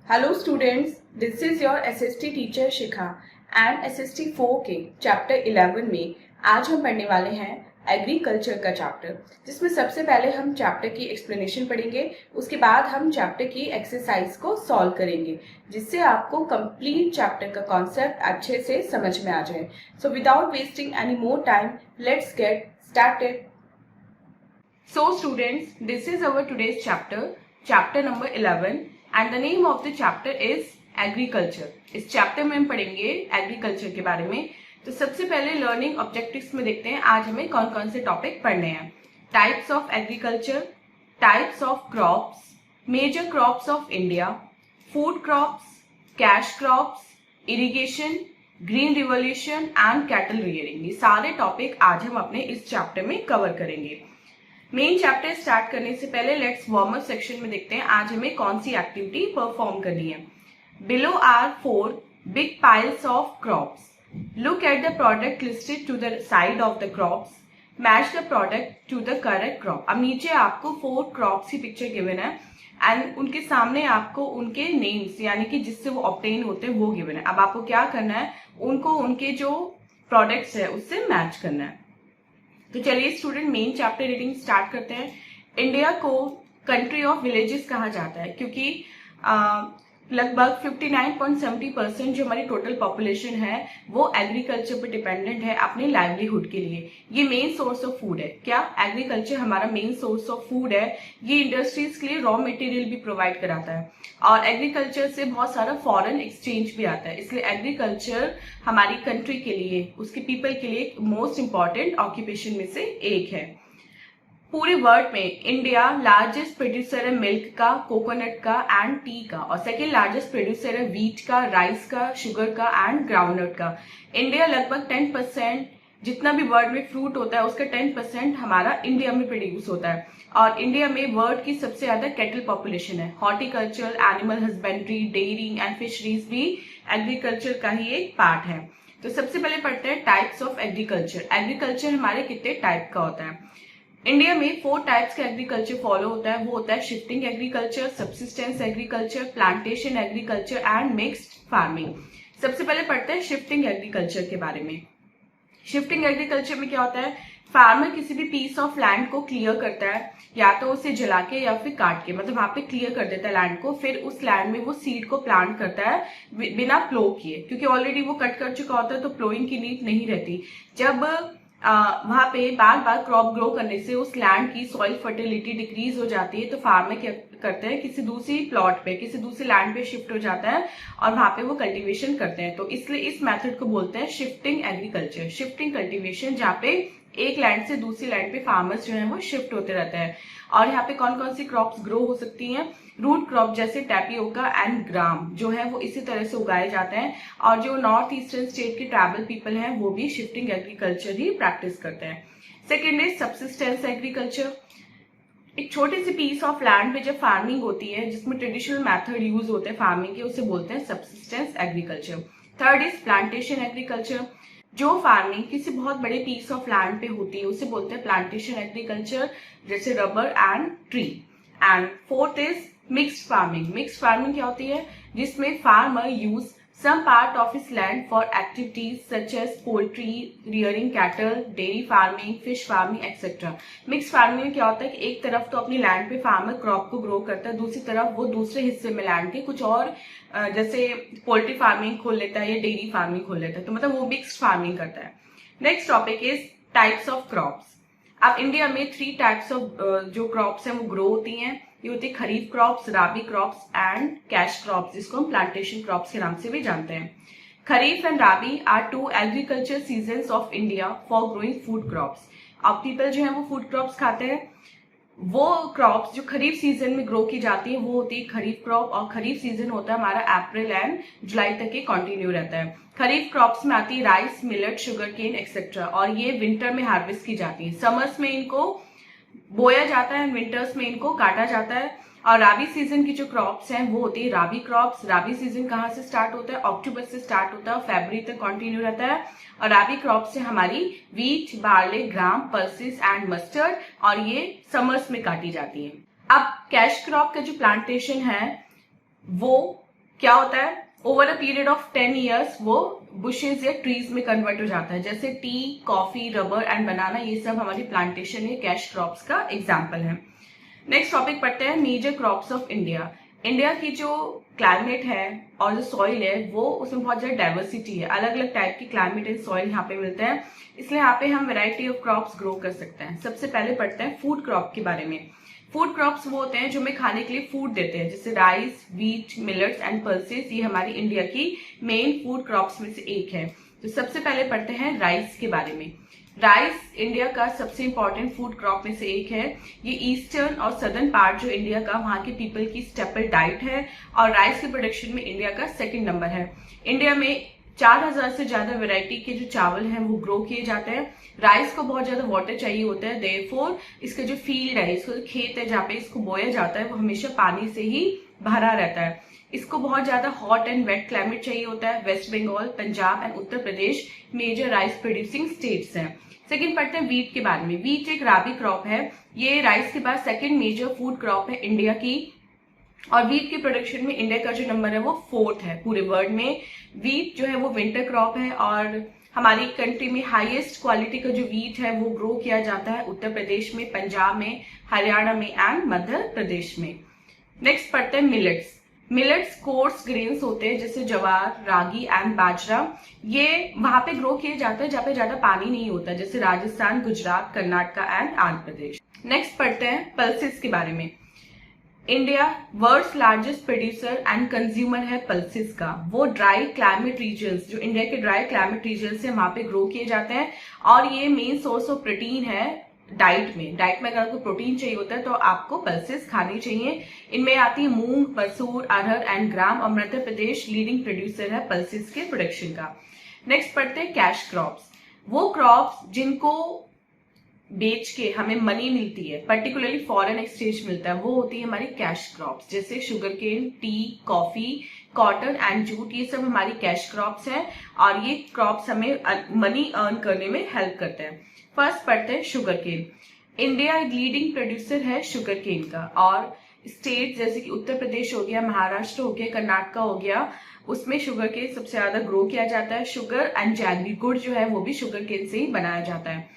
Hello students, this is your SST teacher Shikha and SST 4 के chapter 11 में आज हम पढ़ने वाले हैं एग्रीकल्चर का चैप्टर, जिसमें सबसे पहले हम चैप्टर की एक्सप्लेनेशन पढ़ेंगे। उसके बाद हम चैप्टर की एक्सरसाइज को सॉल्व करेंगे, जिससे आपको कंप्लीट चैप्टर का कॉन्सेप्ट अच्छे से समझ में आ जाए। So without wasting any more time, let's get started. So students, this is our today's chapter number 11 and the name of the chapter is agriculture. इस चैप्टर में हम पढ़ेंगे एग्रीकल्चर के बारे में। तो सबसे पहले लर्निंग ऑब्जेक्टिव्स में देखते हैं आज हमें कौन कौन से टॉपिक पढ़ने हैं। Types of agriculture, types of crops, major crops of India, food crops, cash crops, irrigation, green revolution and cattle rearing. ये सारे टॉपिक आज हम अपने इस चैप्टर में कवर करेंगे। मेन चैप्टर स्टार्ट करने से पहले लेट्स वार्म अप सेक्शन में देखते हैं आज हमें कौन सी एक्टिविटी परफॉर्म करनी है। Below are 4 big piles of crops. Look at the product listed to the side of the crops, match the product to the correct crop. अब नीचे आपको 4 क्रॉप्स की पिक्चर गिवन है एंड उनके सामने आपको उनके नेम्स यानी कि जिससे वो ऑब्टेन होते हैं वो गिवन है। अब आपको क्या करना है, उनको उनके जो प्रोडक्ट्स है उससे मैच करना है। तो चलिए student main chapter reading start करते हैं। इंडिया को कंट्री ऑफ विलेजेस कहा जाता है क्योंकि लगभग 59.70% जो हमारी टोटल पॉपुलेशन है वो एग्रीकल्चर पर डिपेंडेंट है अपने लाइवलीहुड के लिए। ये मेन सोर्स ऑफ फूड है। क्या एग्रीकल्चर हमारा मेन सोर्स ऑफ फूड है। ये इंडस्ट्रीज के लिए रॉ मटेरियल भी प्रोवाइड कराता है और एग्रीकल्चर से बहुत सारा फॉरेन एक्सचेंज भी आता है। इसलिए एग्रीकल्चर हमारी कंट्री के लिए, उसके पीपल के लिए मोस्ट इंपॉर्टेंट ऑक्यूपेशन में से एक है। पूरे वर्ल्ड में इंडिया लार्जेस्ट प्रोड्यूसर है मिल्क का, कोकोनट का एंड टी का, और सेकेंड लार्जेस्ट प्रोड्यूसर है व्हीट का, राइस का, शुगर का एंड ग्राउंडनट का। इंडिया लगभग 10% जितना भी वर्ल्ड में फ्रूट होता है उसका 10% हमारा इंडिया में प्रोड्यूस होता है। और इंडिया में वर्ल्ड की सबसे ज्यादा कैटल पॉपुलेशन है। Horticulture, animal husbandry, dairy and fisheries भी एग्रीकल्चर का ही एक पार्ट है। तो सबसे पहले पढ़ते हैं टाइप्स ऑफ एग्रीकल्चर। एग्रीकल्चर हमारे कितने टाइप का होता है। इंडिया में 4 टाइप्स का एग्रीकल्चर फॉलो होता है। वो होता है shifting agriculture, subsistence agriculture, plantation agriculture and mixed farming. सबसे पहले पढ़ते हैं शिफ्टिंग एग्रीकल्चर के बारे में। शिफ्टिंग एग्रीकल्चर में क्या होता है, फार्मर किसी भी पीस ऑफ लैंड को क्लियर करता है, या तो उसे जला के या फिर काट के, मतलब वहां पे क्लियर कर देता है लैंड को। फिर उस लैंड में वो सीड को प्लांट करता है बिना प्लो किए, क्योंकि ऑलरेडी वो कट कर चुका होता है तो प्लोइंग की नीड नहीं रहती। जब वहां पे बार बार क्रॉप ग्रो करने से उस लैंड की सॉइल फर्टिलिटी डिक्रीज हो जाती है, तो फार्मर क्या करते हैं, किसी दूसरी प्लॉट पे, किसी दूसरे लैंड पे शिफ्ट हो जाता है और वहां पे वो कल्टीवेशन करते हैं। तो इसलिए इस मेथड को बोलते हैं शिफ्टिंग एग्रीकल्चर, शिफ्टिंग कल्टीवेशन, जहाँ पे एक लैंड से दूसरी लैंड पे फार्मर्स जो है वो शिफ्ट होते रहते हैं। और यहाँ पे कौन कौन सी क्रॉप्स ग्रो हो सकती हैं, रूट क्रॉप जैसे टैपियोका एंड ग्राम जो है वो इसी तरह से उगाए जाते हैं। और जो नॉर्थ ईस्टर्न स्टेट के ट्राइबल पीपल हैं वो भी शिफ्टिंग एग्रीकल्चर ही प्रैक्टिस करते हैं। Second is subsistence agriculture. एक छोटी सी पीस ऑफ लैंड पे जब फार्मिंग होती है जिसमें ट्रेडिशनल मेथड यूज होते हैं फार्मिंग के, उसे बोलते हैं subsistence agriculture. Third is plantation agriculture. जो फार्मिंग किसी बहुत बड़े पीस ऑफ लैंड पे होती है उसे बोलते हैं प्लांटेशन एग्रीकल्चर, जैसे rubber and tree. And fourth is mixed farming. Mixed farming क्या होती है, जिसमें farmer use some part of his land for activities such as poultry, rearing cattle, dairy farming, fish farming, etc. Mix farming में क्या होता है कि एक तरफ तो अपनी लैंड पे फार्मर क्रॉप को ग्रो करता है, दूसरी तरफ वो दूसरे हिस्से में लैंड के कुछ और जैसे पोल्ट्री फार्मिंग खोल लेता है या डेयरी फार्मिंग खोल लेता है, तो मतलब वो मिक्स फार्मिंग करता है। Next topic is types of crops. अब इंडिया में 3 टाइप्स ऑफ जो क्रॉप्स हैं वो ग्रो होती हैं। ये होती है kharif crops, rabi crops and cash crops, जिसको हम प्लांटेशन क्रॉप्स के नाम से भी जानते हैं। Kharif and rabi are 2 agriculture seasons of India for growing food crops. अब पीपल जो है वो फूड क्रॉप्स खाते हैं। वो क्रॉप्स जो खरीफ सीजन में ग्रो की जाती है वो होती है खरीफ क्रॉप, और खरीफ सीजन होता है हमारा अप्रैल एंड जुलाई तक ये कंटिन्यू रहता है। खरीफ क्रॉप्स में आती है rice, millet, sugarcane etcetera, और ये विंटर में हार्वेस्ट की जाती है। समर्स में इनको बोया जाता है, विंटर्स में इनको काटा जाता है। और राबी सीजन की जो क्रॉप्स हैं वो होती है राबी क्रॉप्स। राबी सीजन कहाँ से स्टार्ट होता है, अक्टूबर से स्टार्ट होता है और फरवरी तक कंटिन्यू रहता है। और राबी क्रॉप से हमारी wheat, barley, gram, pulses and mustard, और ये समर्स में काटी जाती है। अब कैश क्रॉप का जो प्लांटेशन है वो क्या होता है, over a period of 10 years वो बुशेज या ट्रीज में कन्वर्ट हो जाता है। जैसे tea, coffee, rubber and banana, ये सब हमारी प्लांटेशन या कैश क्रॉप्स का एग्जाम्पल है। नेक्स्ट टॉपिक पढ़ते हैं, major crops of India. India की जो क्लाइमेट है और जो सॉइल है वो उसमें बहुत ज्यादा डाइवर्सिटी है, अलग अलग टाइप की क्लाइमेट एंड सॉइल यहाँ पे मिलते हैं, इसलिए यहाँ पे हम वेराइटी ऑफ क्रॉप्स ग्रो कर सकते हैं। सबसे पहले पढ़ते हैं फूड क्रॉप के बारे में। फूड क्रॉप्स वो होते हैं जो हमें खाने के लिए फूड देते हैं, जैसे rice, wheat, millets and pulses, ये हमारी इंडिया की मेन फूड क्रॉप्स में से एक है। तो सबसे पहले पढ़ते हैं राइस के बारे में। राइस इंडिया का सबसे इंपॉर्टेंट फूड क्रॉप में से एक है। ये ईस्टर्न और सदर्न पार्ट जो इंडिया का, वहां के पीपल की स्टेपल डाइट है और राइस के प्रोडक्शन में इंडिया का सेकंड नंबर है। इंडिया में 4000 से ज्यादा वैरायटी के जो चावल हैं वो ग्रो किए जाते हैं। राइस को बहुत ज्यादा वाटर चाहिए होता है, देयरफॉर इसका जो फील्ड है, इसको जो खेत है जहाँ पे इसको बोया जाता है, वो हमेशा पानी से ही भरा रहता है। इसको बहुत ज्यादा हॉट एंड वेट क्लाइमेट चाहिए होता है। Waste Bengal, Punjab and Uttar Pradesh major rice producing states हैं। सेकंड पढ़ते हैं वीट के बारे में। वीट एक राबी क्रॉप है, ये राइस के बाद सेकंड मेजर फूड क्रॉप है इंडिया की, और वीट के प्रोडक्शन में इंडिया का जो नंबर है वो 4th है पूरे वर्ल्ड में। वीट जो है वो विंटर क्रॉप है और हमारी कंट्री में हाईएस्ट क्वालिटी का जो वीट है वो ग्रो किया जाता है उत्तर प्रदेश में, पंजाब में, हरियाणा में एंड मध्य प्रदेश में। नेक्स्ट पढ़ते हैं मिलेट्स। मिलेट्स कोर्स ग्रेन्स होते हैं जैसे ज्वार, रागी एंड बाजरा। ये वहां पे ग्रो किए जाते हैं जहाँ पे ज्यादा पानी नहीं होता, जैसे राजस्थान, गुजरात, कर्नाटका एंड आंध्र प्रदेश। नेक्स्ट पढ़ते हैं पल्सेस के बारे में। India world's largest producer and consumer है पल्सेस का। वो ड्राई क्लाइमेट रीजन्स, जो इंडिया के ड्राई क्लाइमेट रीजन्स है, वहां पे ग्रो किए जाते हैं और ये मेन सोर्स ऑफ प्रोटीन है डाइट में अगर आपको प्रोटीन चाहिए होता है तो आपको पल्सेस खानी चाहिए। इनमें आती है मूंग, मसूर, अरहर एंड ग्राम, और मध्य प्रदेश लीडिंग प्रोड्यूसर है पल्सेस के प्रोडक्शन का। नेक्स्ट पढ़ते हैं कैश क्रॉप्स। वो क्रॉप्स जिनको बेच के हमें मनी मिलती है, पर्टिकुलरली फॉरेन एक्सचेंज मिलता है, वो होती है हमारी कैश क्रॉप्स, जैसे sugar cane, tea, coffee, cotton and jute, ये सब हमारी कैश क्रॉप्स हैं और ये क्रॉप्स हमें मनी अर्न करने में हेल्प करते हैं। फर्स्ट पढ़ते हैं शुगर केन। इंडिया एक लीडिंग प्रोड्यूसर है शुगर केन का, और स्टेट जैसे कि उत्तर प्रदेश हो गया, महाराष्ट्र हो गया, कर्नाटका हो गया, उसमें शुगर केन सबसे ज्यादा ग्रो किया जाता है। शुगर एंड जैगरी गुड़ जो है वो भी शुगर केन से ही बनाया जाता है।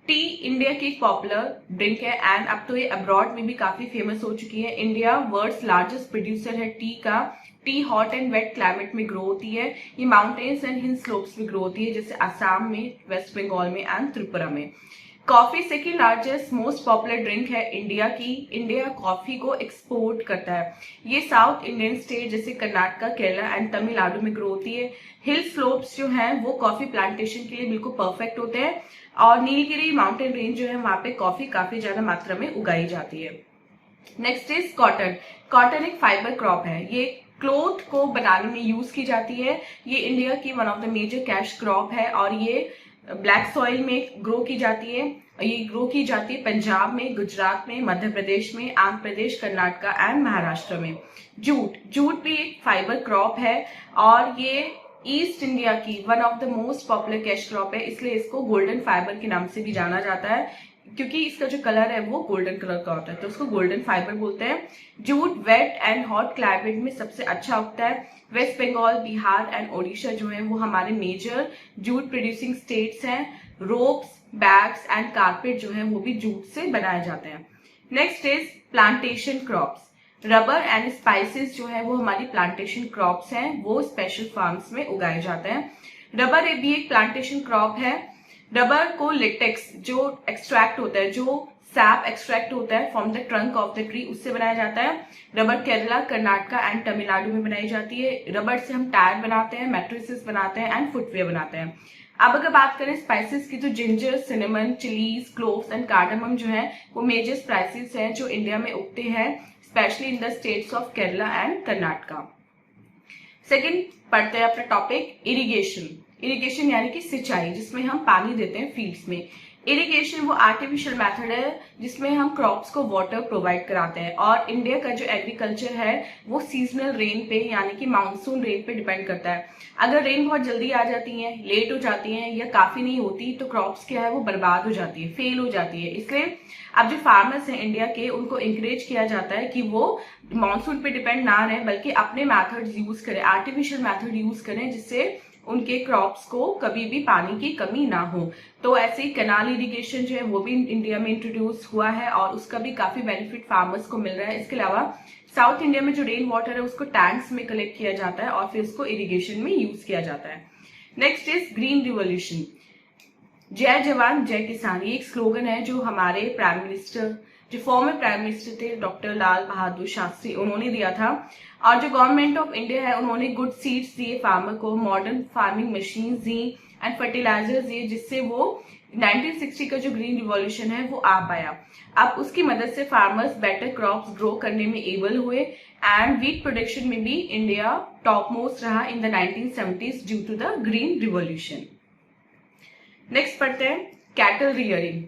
टी इंडिया की एक पॉपुलर ड्रिंक है एंड अब तो ये अब्रॉड में भी काफी फेमस हो चुकी है। इंडिया वर्ल्ड्स लार्जेस्ट प्रोड्यूसर है टी का। Tea hot and wet climate में ग्रो होती है। ये माउंटेन्स एंड हिल स्लोप्स में ग्रो होती है, जैसे असम में, वेस्ट बंगाल में एंड त्रिपुरा में। Coffee second largest most popular drink है इंडिया की। इंडिया कॉफी को एक्सपोर्ट करता है। ये साउथ इंडियन स्टेट जैसे कर्नाटका, केरला एंड तमिलनाडु में ग्रो होती है। हिल स्लोप्स जो हैं वो कॉफी प्लांटेशन के लिए बिल्कुल परफेक्ट होते हैं और नीलगिरी माउंटेन रेंज जो है वहां पे कॉफी काफी ज्यादा मात्रा में उगाई जाती है। Next is cotton. कॉटन एक फाइबर क्रॉप है, ये क्लोथ को बनाने में यूज की जाती है। ये इंडिया की one of the major cash crop है और ये ब्लैक सॉइल में ग्रो की जाती है। ये ग्रो की जाती है पंजाब में, गुजरात में, मध्य प्रदेश में, आंध्र प्रदेश, कर्नाटका एंड महाराष्ट्र में। जूट भी एक फाइबर क्रॉप है और ये ईस्ट इंडिया की one of the most popular cash crop है, इसलिए इसको गोल्डन फाइबर के नाम से भी जाना जाता है, क्योंकि इसका जो कलर है वो गोल्डन कलर का होता है, तो उसको गोल्डन फाइबर बोलते हैं। Jute wet and hot climate में सबसे अच्छा उगता है। वेस्ट बंगाल, बिहार एंड ओडिशा जो है वो हमारे मेजर जूट प्रोड्यूसिंग स्टेट्स हैं। रोप्स, बैग्स एंड कारपेट जो है वो भी जूट से बनाए जाते हैं। Next is plantation crops. Rubber and spices जो है वो हमारी प्लांटेशन क्रॉप्स हैं, वो स्पेशल फार्म्स में उगाए जाते हैं। रबर भी एक प्लांटेशन क्रॉप है। रबर को लेटेक्स जो एक्सट्रैक्ट होता है, जो सैप एक्सट्रैक्ट होता है from the trunk of the tree, उससे बनाया जाता है। रबर केरला, कर्नाटका एंड तमिलनाडु में बनाई जाती है। रबर से हम टायर बनाते हैं, मैट्रेसेस बनाते हैं एंड फुटवेयर बनाते हैं। अब अगर बात करें स्पाइसेस की, तो ginger, cinnamon, chillies, cloves and cardamom जो है वो मेजर स्पाइसेस हैं जो इंडिया में उगते हैं, specially in the states of Kerala and Karnataka. Second पढ़ते हैं अपना टॉपिक इरिगेशन। इरिगेशन यानी कि सिंचाई, जिसमें हम पानी देते हैं फील्ड्स में। इरिगेशन वो आर्टिफिशियल मेथड है जिसमें हम क्रॉप्स को वाटर प्रोवाइड कराते हैं। और इंडिया का जो एग्रीकल्चर है वो सीजनल रेन पे यानी कि मानसून रेन पे डिपेंड करता है। अगर रेन बहुत जल्दी आ जाती है, लेट हो जाती है या काफी नहीं होती तो क्रॉप्स क्या है वो बर्बाद हो जाती है, फेल हो जाती है। इसलिए अब जो फार्मर्स हैं इंडिया के उनको इंकरेज किया जाता है कि वो मानसून पे डिपेंड ना रहे बल्कि अपने मैथड यूज करें, आर्टिफिशियल मेथड यूज करें जिससे उनके क्रॉप्स को कभी भी पानी की कमी ना हो। तो ऐसे ही कैनाल इरिगेशन जो है वो भी इंडिया में इंट्रोड्यूस हुआ है और उसका भी काफी बेनिफिट फार्मर्स को मिल रहा है। इसके अलावा साउथ इंडिया में जो रेन वाटर है उसको टैंक्स में कलेक्ट किया जाता है और फिर उसको इरिगेशन में यूज किया जाता है। Next is green revolution. जय जवान जय किसान, ये एक स्लोगन है जो हमारे प्राइम मिनिस्टर, जो फॉर्मर प्राइम मिनिस्टर थे डॉक्टर लाल बहादुर शास्त्री, उन्होंने दिया था। और जो गवर्नमेंट ऑफ इंडिया है उन्होंने गुड सीड्स दिए फार्मर को, मॉडर्न फार्मिंग मशीन दी एंड फर्टिलाइजर्स दिए जिससे वो 1960 का जो ग्रीन रिवॉल्यूशन है वो आ पाया। अब उसकी मदद से फार्मर्स बेटर क्रॉप्स ग्रो करने में एबल हुए एंड वीट प्रोडक्शन में भी इंडिया टॉप मोस्ट रहा in the 1970s due to the green revolution. Next पढ़ते हैं कैटल रियरिंग।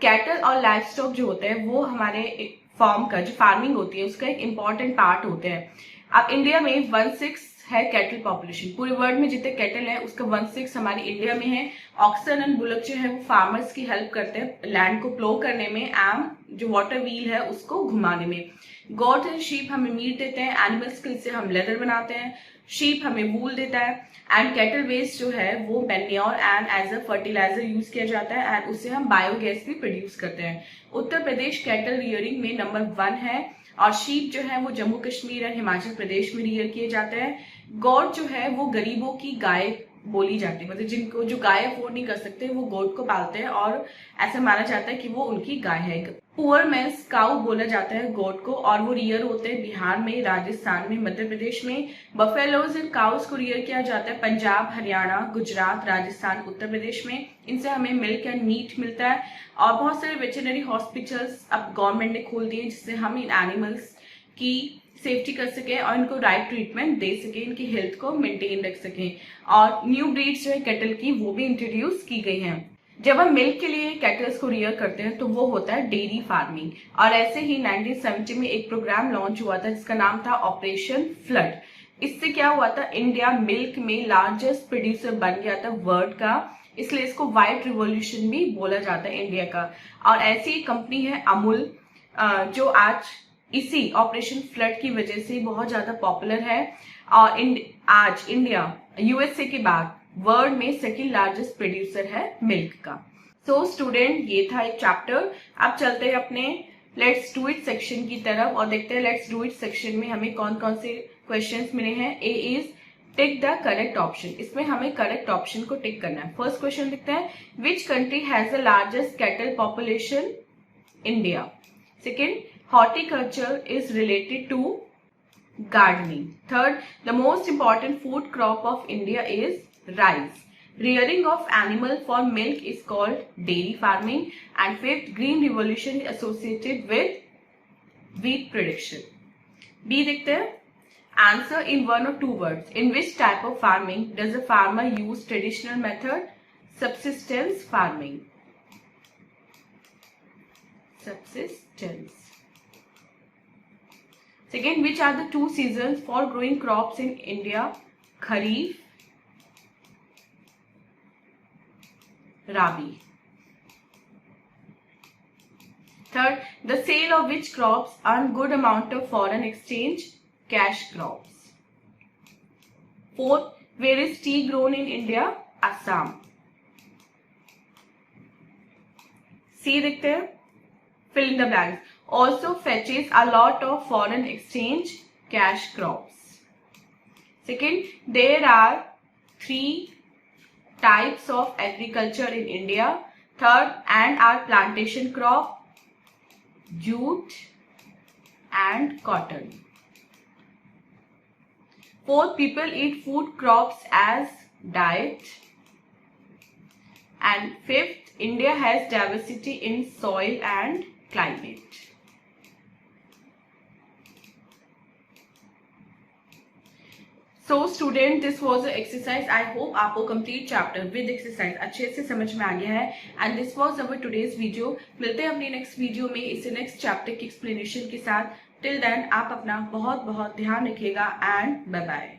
कैटल और लाइफ स्टॉक जो होते हैं वो हमारे फार्म का जो फार्मिंग होती है उसका एक इम्पॉर्टेंट पार्ट होते हैं। अब इंडिया में 1/6 है कैटल पॉपुलेशन, पूरे वर्ल्ड में जितने कैटल है उसका 1/6 हमारे इंडिया में है। ऑक्सन एंड बुलक जो है वो फार्मर्स की हेल्प करते हैं लैंड को प्लो करने में एंड जो वाटर व्हील है उसको घुमाने में। गॉट एंड शीप हमें मीट देते हैं, एनिमल स्किन से हम लेदर बनाते हैं, शीप हमें वूल देता है एंड कैटल वेस्ट जो है वो manure and as a fertiliser use किया जाता है एंड उससे हम बायोगैस भी प्रोड्यूस करते हैं। उत्तर प्रदेश कैटल रियरिंग में नंबर 1 है और शीप जो है वो जम्मू कश्मीर एंड हिमाचल प्रदेश में रियर किए जाते हैं। गॉट जो है वो गरीबों की गाय बोली जाती है, मतलब जिनको जो गाय अफोर्ड नहीं कर सकते वो गोट को पालते हैं और ऐसा माना जाता है कि वो उनकी गाय है। पुअर मैंस काउ बोला जाता है गोट को और वो रियर होते हैं बिहार में, राजस्थान में, मध्य प्रदेश में। बफेलोज एंड काउस को रियर किया जाता है पंजाब, हरियाणा, गुजरात, राजस्थान, उत्तर प्रदेश में। इनसे हमें मिल्क एंड मीट मिलता है और बहुत सारे वेटरनरी हॉस्पिटल्स अब गवर्नमेंट ने खोल दिए जिससे हम इन एनिमल्स की सेफ्टी कर सके और इनको राइट ट्रीटमेंट दे सके, इनकी हेल्थ को मेंटेन रख सके। और न्यू ब्रीड्स जो है कैटल की वो भी इंट्रोड्यूस की गई हैं। जब हम मिल्क के लिए कैटल्स को रियर करते हैं तो वो होता है डेयरी फार्मिंग। और ऐसे ही 1970 में एक प्रोग्राम लॉन्च हुआ था जिसका नाम था ऑपरेशन फ्लड। इससे क्या हुआ था, इंडिया मिल्क में लार्जेस्ट प्रोड्यूसर बन गया था वर्ल्ड का, इसलिए इसको व्हाइट रिवॉल्यूशन भी बोला जाता है इंडिया का। और ऐसी एक कंपनी है अमूल जो आज इसी ऑपरेशन फ्लड की वजह से बहुत ज्यादा पॉपुलर है और आज इंडिया यूएसए के बाद वर्ल्ड में सेकंड लार्जेस्ट प्रोड्यूसर है मिल्क का। सो स्टूडेंट ये था एक चैप्टर। अब चलते हैं अपने लेट्स डू इट सेक्शन की तरफ और देखते हैं लेट्स डू इट सेक्शन में हमें कौन कौन से क्वेश्चंस मिले हैं। A is tick the correct option, इसमें हमें करेक्ट ऑप्शन को टिक करना है। फर्स्ट क्वेश्चन देखते हैं, which country has the largest cattle population? India. Second, horticulture is related to gardening. Third, the most important food crop of India is rice. Rearing of animal for milk is called dairy farming. And fifth, green revolution is associated with wheat production. B देखते हैं, answer in 1 or 2 words. In which type of farming does a farmer use traditional method? Subsistence farming. Subsistence. Second, which are the 2 seasons for growing crops in India? Kharif, Rabi. Third, the sale of which crops earn good amount of foreign exchange? Cash crops. Fourth, where is tea grown in India? Assam. C देखते हैं, fill in the blanks. Also fetches a lot of foreign exchange, cash crops. Second, there are 3 types of agriculture in India. Third, and are plantation crop, jute and cotton. Fourth, people eat food crops as diet. And fifth, India has diversity in soil and climate. So student, this was exercise. I hope आपको complete chapter with exercise अच्छे से समझ में आ गया है। And this was our today's video. मिलते हैं अपनी नेक्स्ट वीडियो में इसे नेक्स्ट चैप्टर की एक्सप्लेनेशन के साथ। टिल देन आप अपना बहुत बहुत ध्यान रखिएगा एंड बाय बाय।